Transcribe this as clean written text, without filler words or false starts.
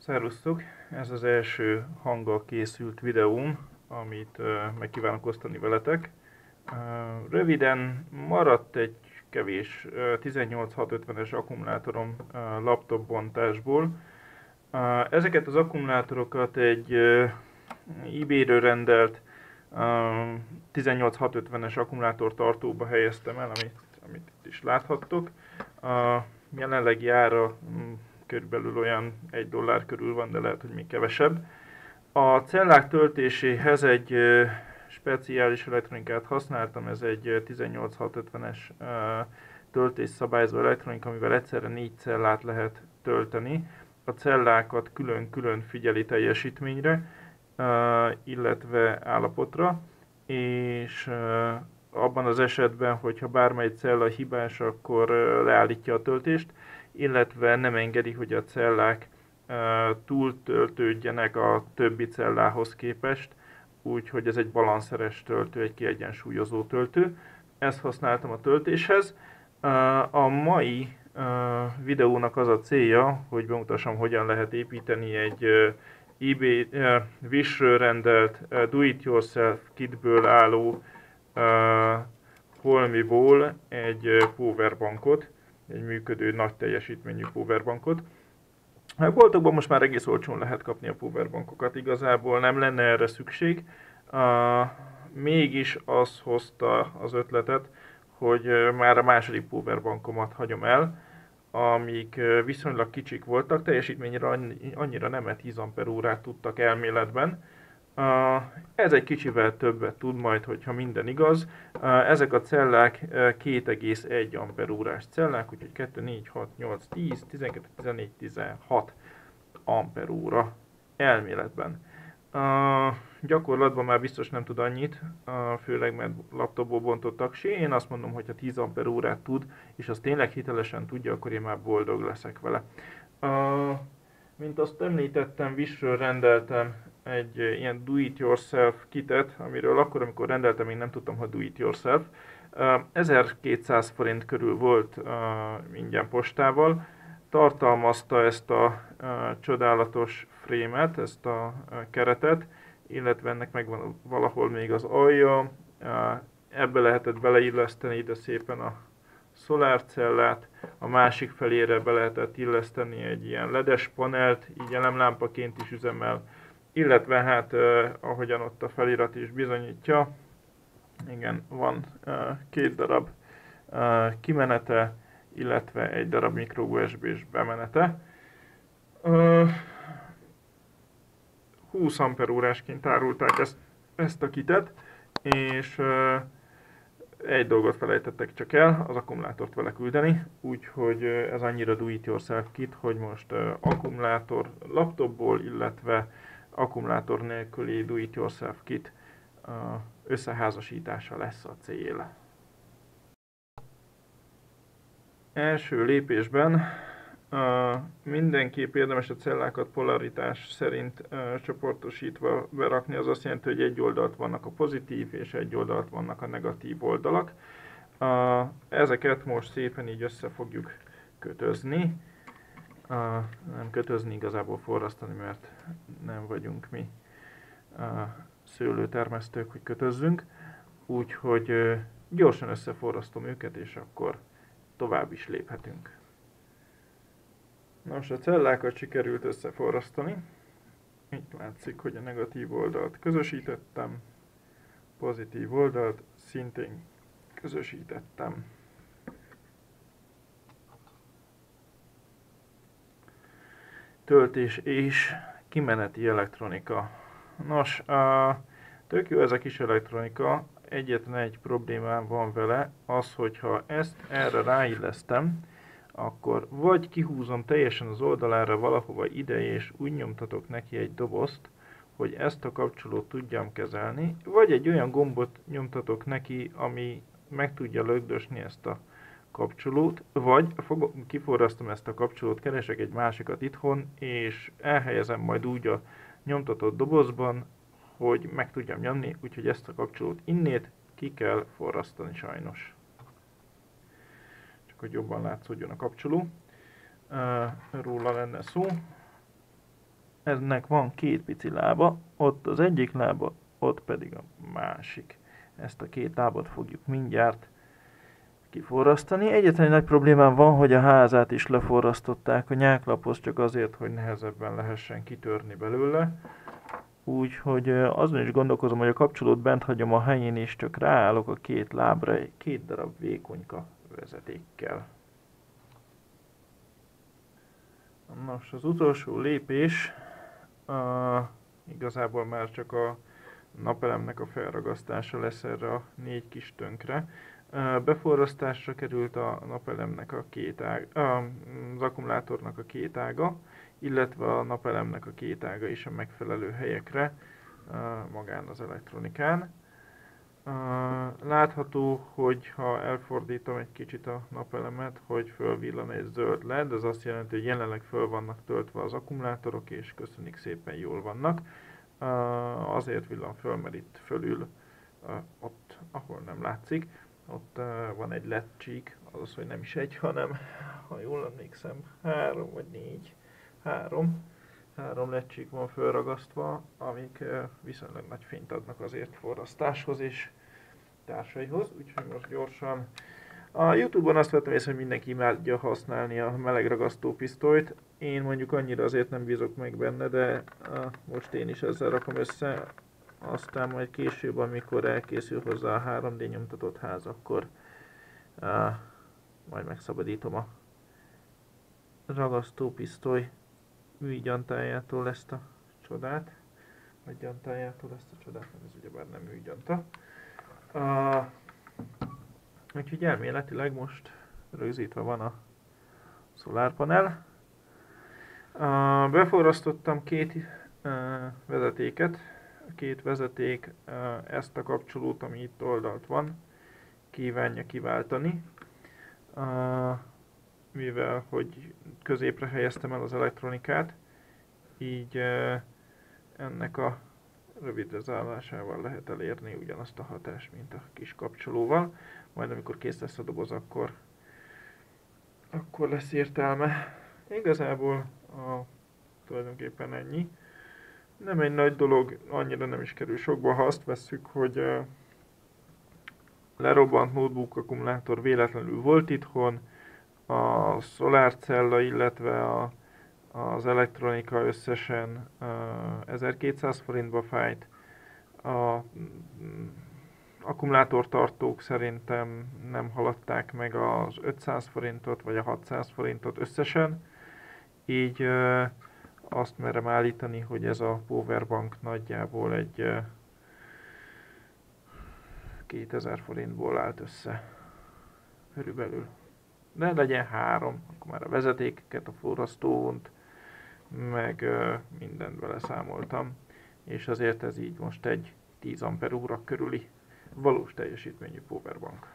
Szervusztok! Ez az első hanggal készült videóm, amit meg kívánok osztani veletek. Röviden maradt egy kevés 18650-es akkumulátorom laptop bontásból. Ezeket az akkumulátorokat egy eBay-ről rendelt 18650-es akkumulátortartóba helyeztem el, amit itt is láthattok. Jelenlegi ára körülbelül olyan $1 körül van, de lehet, hogy még kevesebb. A cellák töltéséhez egy speciális elektronikát használtam, ez egy 18650-es töltésszabályzó elektronika, amivel egyszerre 4 cellát lehet tölteni. A cellákat külön-külön figyeli teljesítményre, illetve állapotra, és abban az esetben, hogyha bármely cella hibás, akkor leállítja a töltést, illetve nem engedi, hogy a cellák túltöltődjenek a többi cellához képest, úgyhogy ez egy balanszeres töltő, egy kiegyensúlyozó töltő. Ezt használtam a töltéshez. A mai videónak az a célja, hogy bemutassam, hogyan lehet építeni egy eBay Wish-ről rendelt do-it-yourself kitből álló holmiból egy powerbankot, egy működő, nagy teljesítményű powerbankot. A boltokban most már egész olcsón lehet kapni a powerbankokat, igazából nem lenne erre szükség. Mégis az hozta az ötletet, hogy már a második powerbankomat hagyom el, amik viszonylag kicsik voltak, teljesítményre annyira nem, 10 Ah tudtak elméletben. Ez egy kicsivel többet tud majd, hogyha minden igaz. Ezek a cellák 2,1 Ah cellák, úgyhogy 2, 4, 6, 8, 10, 12, 14, 16 Ah elméletben. Gyakorlatban már biztos nem tud annyit, főleg mert laptopból bontott aksi. Én azt mondom, hogy ha 10 Ah tud, és az tényleg hitelesen tudja, akkor én már boldog leszek vele. Mint azt említettem, Wish-ről rendeltem egy ilyen do-it-yourself kitet, amiről akkor, amikor rendeltem, még nem tudtam, hogy do-it-yourself. 1200 forint körül volt ingyen postával. Tartalmazta ezt a csodálatos frémet, ezt a keretet, illetve ennek megvan valahol még az alja. Ebbe lehetett beleilleszteni ide szépen a szolárcellát, a másik felére be lehetett illeszteni egy ilyen ledes panelt, így elemlámpaként is üzemel, illetve hát ahogyan ott a felirat is bizonyítja, igen, van 2 darab kimenete, illetve egy darab micro USB-s bemenete. 20 Ah-ként árulták ezt a kitet, és egy dolgot felejtettek csak el, az akkumulátort vele küldeni, úgyhogy ez annyira do-it-yourself kit, hogy most akkumulátor laptopból, illetve akkumulátor nélküli do-it-yourself kit összeházasítása lesz a cél. Első lépésben mindenképp érdemes a cellákat polaritás szerint csoportosítva berakni, az azt jelenti, hogy egy oldalt vannak a pozitív és egy oldalt vannak a negatív oldalak. Ezeket most szépen így össze fogjuk kötözni. Nem kötözni, igazából forrasztani, mert nem vagyunk mi szőlőtermesztők, hogy kötözzünk. Úgyhogy gyorsan összeforrasztom őket, és akkor tovább is léphetünk. Nos, a cellákat sikerült összeforrasztani. Itt látszik, hogy a negatív oldalt közösítettem, pozitív oldalt szintén közösítettem. Töltés és kimeneti elektronika. Nos, tök jó ez a kis elektronika, egyetlen egy problémám van vele, az, hogyha ezt erre ráillesztem, akkor vagy kihúzom teljesen az oldalára valahova ide, és úgy nyomtatok neki egy dobozt, hogy ezt a kapcsolót tudjam kezelni, vagy egy olyan gombot nyomtatok neki, ami meg tudja lögdösni ezt a kapcsolót, vagy kiforrasztom ezt a kapcsolót, keresek egy másikat itthon, és elhelyezem majd úgy a nyomtatott dobozban, hogy meg tudjam nyomni, úgyhogy ezt a kapcsolót innét ki kell forrasztani sajnos. Csak hogy jobban látszódjon a kapcsoló. Róla lenne szó. ennek van két pici lába, ott az egyik lába, ott pedig a másik. Ezt a két lábat fogjuk mindjárt kiforrasztani. Egyetlen nagy problémám van, hogy a házát is leforrasztották a nyáklaphoz, csak azért, hogy nehezebben lehessen kitörni belőle. Úgyhogy azon is gondolkozom, hogy a kapcsolót bent hagyom a helyén, és csak ráállok a két lábra egy két darab vékonyka vezetékkel. Nos, az utolsó lépés igazából már csak a napelemnek a felragasztása lesz erre a 4 kis tönkre. Beforrasztásra került a napelemnek a az akkumulátornak a két ága, illetve a napelemnek a két ága is a megfelelő helyekre magán az elektronikán. Látható, hogy ha elfordítom egy kicsit a napelemet, hogy fölvillan egy zöld LED, ez azt jelenti, hogy jelenleg föl vannak töltve az akkumulátorok, és köszönjük szépen, jól vannak. Azért villan föl, mert itt fölül, ott, ahol nem látszik, ott van egy LED csík, azaz, hogy nem is egy, hanem, ha jól emlékszem, 3 vagy 4, 3 ledcsík van fölragasztva, amik viszonylag nagy fényt adnak azért forrasztáshoz és társaihoz, úgyhogy most gyorsan. A Youtube-on azt vettem észre, hogy mindenki imádja használni a melegragasztó pisztolyt. Én mondjuk annyira azért nem bízok meg benne, de most én is ezzel rakom össze. Aztán majd később, amikor elkészül hozzá a 3D nyomtatott ház, akkor majd megszabadítom a ragasztópisztoly műgyantájától ezt a csodát. Vagy gyantájától ezt a csodát, nem, ez ugyebár nem műgyanta. Úgyhogy elméletileg most rögzítve van a szolárpanel. Beforrasztottam két vezetéket. A két vezeték ezt a kapcsolót, ami itt oldalt van, kívánja kiváltani. Mivel hogy középre helyeztem el az elektronikát, így ennek a rövidre zárásával lehet elérni ugyanazt a hatást, mint a kis kapcsolóval. Majd amikor kész lesz a doboz, akkor lesz értelme. Igazából tulajdonképpen ennyi. Nem egy nagy dolog, annyira nem is kerül sokba, ha azt vesszük, hogy lerobbant notebook akkumulátor véletlenül volt itthon, a szolárcella, illetve az elektronika összesen 1200 forintba fájt. A akkumulátortartók szerintem nem haladták meg az 500 forintot vagy a 600 forintot összesen. Így azt merem állítani, hogy ez a powerbank nagyjából egy 2000 forintból állt össze körülbelül. De legyen 3, akkor már a vezetékeket, a forrasztót, meg mindent beleszámoltam. És azért ez így most egy 10 Ah körüli valós teljesítményű powerbank.